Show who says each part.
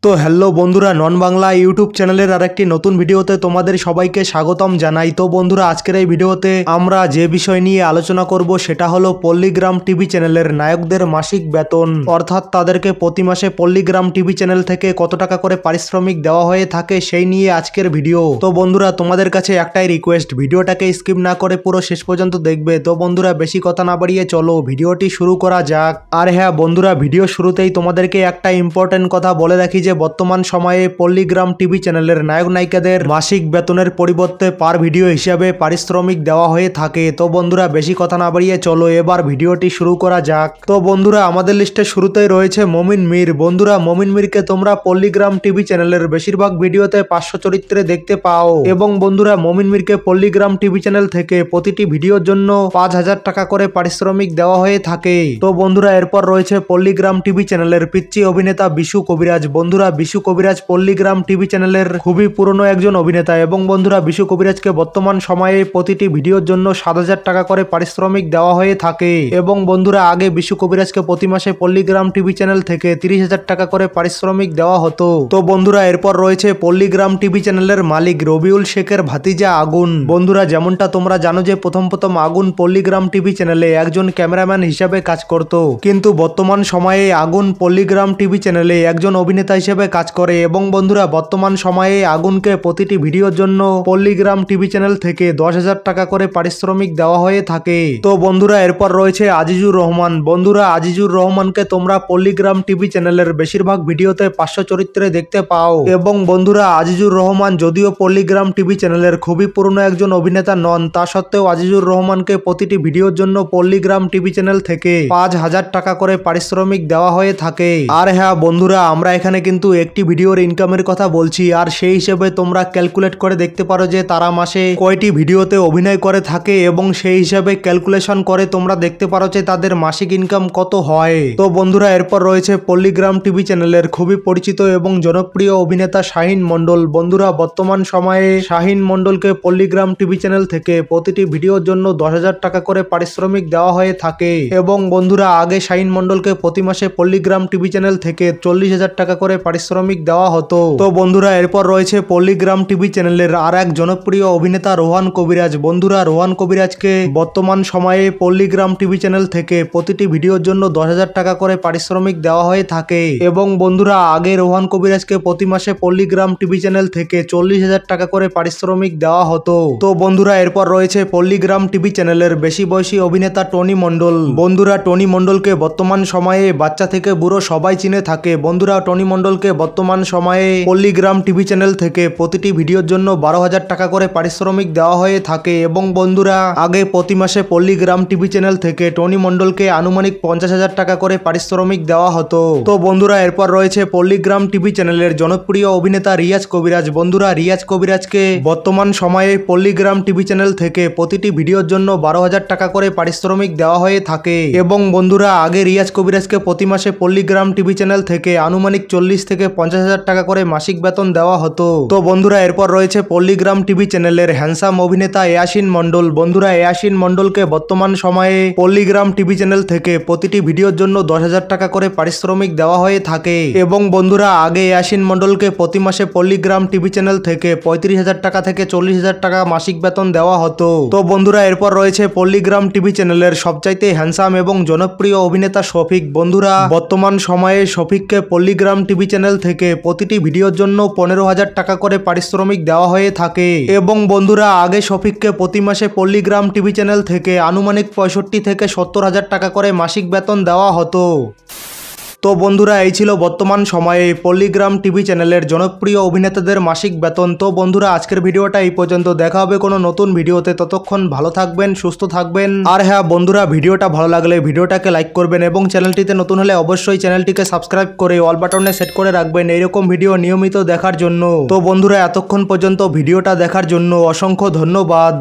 Speaker 1: তো হ্যালো বন্ধুরা, নন বাংলা ইউটিউব চ্যানেলের আরেকটি নতুন ভিডিওতে তোমাদের সবাইকে স্বাগতম জানাই। তো বন্ধুরা, আজকের এই ভিডিওতে আমরা যে বিষয় নিয়ে আলোচনা করব সেটা হলো পল্লীগ্রাম টিভি চ্যানেলের নায়কদের মাসিক বেতন, অর্থাৎ তাদেরকে প্রতি মাসে পল্লীগ্রাম টিভি চ্যানেল থেকে কত টাকা করে পারিশ্রমিক দেওয়া হয়ে থাকে সেই নিয়ে আজকের ভিডিও। তো বন্ধুরা, তোমাদের কাছে একটাই রিকোয়েস্ট, ভিডিওটাকে স্কিপ না করে পুরো শেষ পর্যন্ত দেখবে। তো বন্ধুরা, বেশি কথা না বাড়িয়ে চলো ভিডিওটি শুরু করা যাক। আর হ্যাঁ বন্ধুরা, ভিডিও শুরুতেই তোমাদেরকে একটা ইম্পর্টেন্ট কথা বলে রাখি যে বর্তমান সময়ে পল্লীগ্রাম টিভি চ্যানেলের নায়ক নায়িকাদের মাসিক বেতনের পরিবর্তে পার ভিডিও হিসাবে পারিশ্রমিক দেওয়া হয়ে থাকে। তো বন্ধুরা, বেশি কথা না বাড়িয়ে চলো এবার ভিডিওটি শুরু করা যাক। তো বন্ধুরা, আমাদের লিস্টে শুরুতেই রয়েছে মমিন মির। বন্ধুরা, মমিন মিরকে তোমরা পল্লীগ্রাম টিভি চ্যানেলের বেশিরভাগ ভিডিওতে 500 চরিত্রে দেখতে পাও এবং বন্ধুরা, মমিন মিরকে পল্লীগ্রাম টিভি চ্যানেল থেকে প্রতিটি ভিডিওর জন্য 5000 টাকা করে পারিশ্রমিক দেওয়া হয়ে থাকে। তো বন্ধুরা, এরপর রয়েছে পল্লীগ্রাম টিভি চ্যানেলের পিচ্চি অভিনেতা বিশু কবিরাজ। বন্ধুরা, বিশু কবিরাজ পল্লীগ্রাম টিভি চ্যানেলের খুবই পুরনো একজন অভিনেতা এবং বন্ধুরা, বিশু কবিরাজকে বর্তমান সময়ে প্রতিটি ভিডিওর জন্য 7000 টাকা করে পারিশ্রমিক দেওয়া হয়ে থাকে এবং বন্ধুরা, আগে বিশু কবিরাজকে প্রতি মাসে পল্লীগ্রাম টিভি চ্যানেল থেকে 30,000 টাকা করে পারিশ্রমিক দেওয়া হতো। তো বন্ধুরা, এরপর রয়েছে পল্লীগ্রাম টিভি চ্যানেলের মালিক রবিউল শেখের ভাতিজা আগুন। বন্ধুরা, যেমনটা তোমরা জানো যে প্রথম আগুন পল্লীগ্রাম টিভি চ্যানেলে একজন ক্যামেরাম্যান হিসাবে কাজ করত, কিন্তু বর্তমান সময়ে আগুন পল্লীগ্রাম টিভি চ্যানেলে একজন অভিনেতা হিসেবে কাজ করে এবং বন্ধুরা, বর্তমান সময়ে আগুনকে প্রতিটি ভিডিওর জন্য পল্লীগ্রাম টিভি চ্যানেল থেকে 10,000 টাকা করে পারিশ্রমিক দেওয়া হয়ে থাকে। তো বন্ধুরা, এরপর রয়েছে আজিজুর রহমান। বন্ধুরা, আজিজুর রহমানকে তোমরা পল্লীগ্রাম টিভি চ্যানেলের বেশিরভাগ ভিডিওতে 500 চরিত্রে দেখতে পাও এবং বন্ধুরা, আজিজুর রহমান যদিও পল্লীগ্রাম টিভি চ্যানেলের খুবই পুরনো একজন অভিনেতা নন, তা সত্ত্বেও আজিজুর রহমানকে প্রতিটি ভিডিওর জন্য পল্লীগ্রাম টিভি চ্যানেল থেকে 5000 টাকা করে পারিশ্রমিক দেওয়া হয়ে থাকে। আর হ্যাঁ বন্ধুরা, আমরা এখানে কিন্তু একটি ভিডিওর ইনকামের কথা বলছি, আর সেই হিসেবে তোমরা ক্যালকুলেট করে দেখতে পারো যে তারা মাসে কয়টি ভিডিওতে অভিনয় করে থাকে এবং সেই হিসাবে ক্যালকুলেশন করে তোমরা দেখতে পারো যে তাদের মাসিক ইনকাম কত হয়। তো বন্ধুরা, এরপর রয়েছে পল্লীগ্রাম টিভি চ্যানেলের খুবই পরিচিত এবং জনপ্রিয় অভিনেতা শাহিন মন্ডল। বন্ধুরা, বর্তমান সময়ে শাহিন মন্ডলকে পল্লীগ্রাম টিভি চ্যানেল থেকে প্রতিটি ভিডিওর জন্য 10,000 টাকা করে পারিশ্রমিক দেওয়া হয়ে থাকে এবং বন্ধুরা, আগে শাহিন মন্ডলকে প্রতি মাসে পল্লীগ্রাম টিভি চ্যানেল থেকে 40,000 টাকা করে পারিশ্রমিক দেওয়া হতো। তো বন্ধুরা, এরপর রয়েছে পল্লীগ্রাম টিভি চ্যানেলের আর এক জনপ্রিয় অভিনেতা রোহান কবিরাজ। বন্ধুরা, রোহান কবিরাজকে বর্তমান সময়ে পল্লীগ্রাম টিভি চ্যানেল থেকে প্রতিটি ভিডিওর জন্য 10,000 টাকা করে পারিশ্রমিক দেওয়া হয়ে থাকে এবং বন্ধুরা, আগে রোহান কবিরাজকে প্রতি মাসে পল্লীগ্রাম টিভি চ্যানেল থেকে 40,000 টাকা করে পারিশ্রমিক দেওয়া হতো। তো বন্ধুরা, এরপর রয়েছে পল্লীগ্রাম টিভি চ্যানেলের বেশি বয়সী অভিনেতা টনি মন্ডল। বন্ধুরা, টনি মন্ডলকে বর্তমান সময়ে বাচ্চা থেকে বুড়ো সবাই চিনে থাকে। বন্ধুরা, টনি মন্ডলকে বর্তমান সময়ে পল্লীগ্রাম টিভি চ্যানেল থেকে প্রতিটি ভিডিওর জন্য 12,000 টাকা করে পারিশ্রমিক দেওয়া হয়ে থাকে এবং বন্ধুরা, আগে প্রতি মাসে পল্লীগ্রাম টিভি চ্যানেল থেকে টনি মন্ডলকে আনুমানিক 50,000 টাকা করে পারিশ্রমিক দেওয়া হতো। তো বন্ধুরা, এরপর রয়েছে পল্লীগ্রাম টিভি চ্যানেলের জনপ্রিয় অভিনেতা রিয়াজ কবিরাজ। বন্ধুরা, রিয়াজ কবিরাজকে বর্তমান সময়ে পল্লীগ্রাম টিভি চ্যানেল থেকে প্রতিটি ভিডিওর জন্য 12,000 টাকা করে পারিশ্রমিক দেওয়া হয়ে থাকে এবং বন্ধুরা, আগে রিয়াজ কবিরাজকে প্রতি মাসে পল্লীগ্রাম টিভি চ্যানেল থেকে আনুমানিক 40 থেকে 50,000 টাকা করে মাসিক বেতন দেওয়া হতো। তো বন্ধুরা, এরপর রয়েছে পল্লীগ্রাম টিভি চ্যানেলের হ্যান্ডসাম অভিনেতা এয়াসিন মন্ডল। বন্ধুরা, এয়াসিন মন্ডলকে বর্তমান সময়ে পল্লীগ্রাম টিভি চ্যানেল থেকে প্রতিটি ভিডিওর জন্য 10,000 টাকা করে পারিশ্রমিক দেওয়া হয়ে থাকে এবং বন্ধুরা, আগে এয়াসিন মন্ডলকে প্রতি মাসে পল্লীগ্রাম টিভি চ্যানেল থেকে 35,000 টাকা থেকে 40,000 টাকা মাসিক বেতন দেওয়া হতো। তো বন্ধুরা, এরপর রয়েছে পল্লীগ্রাম টিভি চ্যানেলের সবচাইতে হ্যান্ডসাম এবং জনপ্রিয় অভিনেতা শফিক। বন্ধুরা, বর্তমান সময়ে শফিককে পল্লীগ্রাম টিভি চ্যানেল থেকে প্রতিটি ভিডিওর জন্য 15,000 টাকা করে পারিশ্রমিক দেওয়া হয়ে থাকে এবং বন্ধুরা, আগে শফিককে প্রতি মাসে পল্লীগ্রাম টিভি চ্যানেল থেকে আনুমানিক 65 থেকে 70,000 টাকা করে মাসিক বেতন দেওয়া হতো। তো বন্ধুরা, এই ছিল বর্তমান সময়ে পল্লীগ্রাম টিভি চ্যানেলের জনপ্রিয় অভিনেতাদের মাসিক বেতন। তো বন্ধুরা, আজকের ভিডিওটা এই পর্যন্ত। দেখা হবে কোনো নতুন ভিডিওতে, ততক্ষণ ভালো থাকবেন, সুস্থ থাকবেন। আর হ্যাঁ বন্ধুরা, ভিডিওটা ভালো লাগলে ভিডিওটাকে লাইক করবেন এবং চ্যানেলটিতে নতুন হলে অবশ্যই চ্যানেলটিকে সাবস্ক্রাইব করে অল বাটনে সেট করে রাখবেন এইরকম ভিডিও নিয়মিত দেখার জন্য। তো বন্ধুরা, এতক্ষণ পর্যন্ত ভিডিওটা দেখার জন্য অসংখ্য ধন্যবাদ।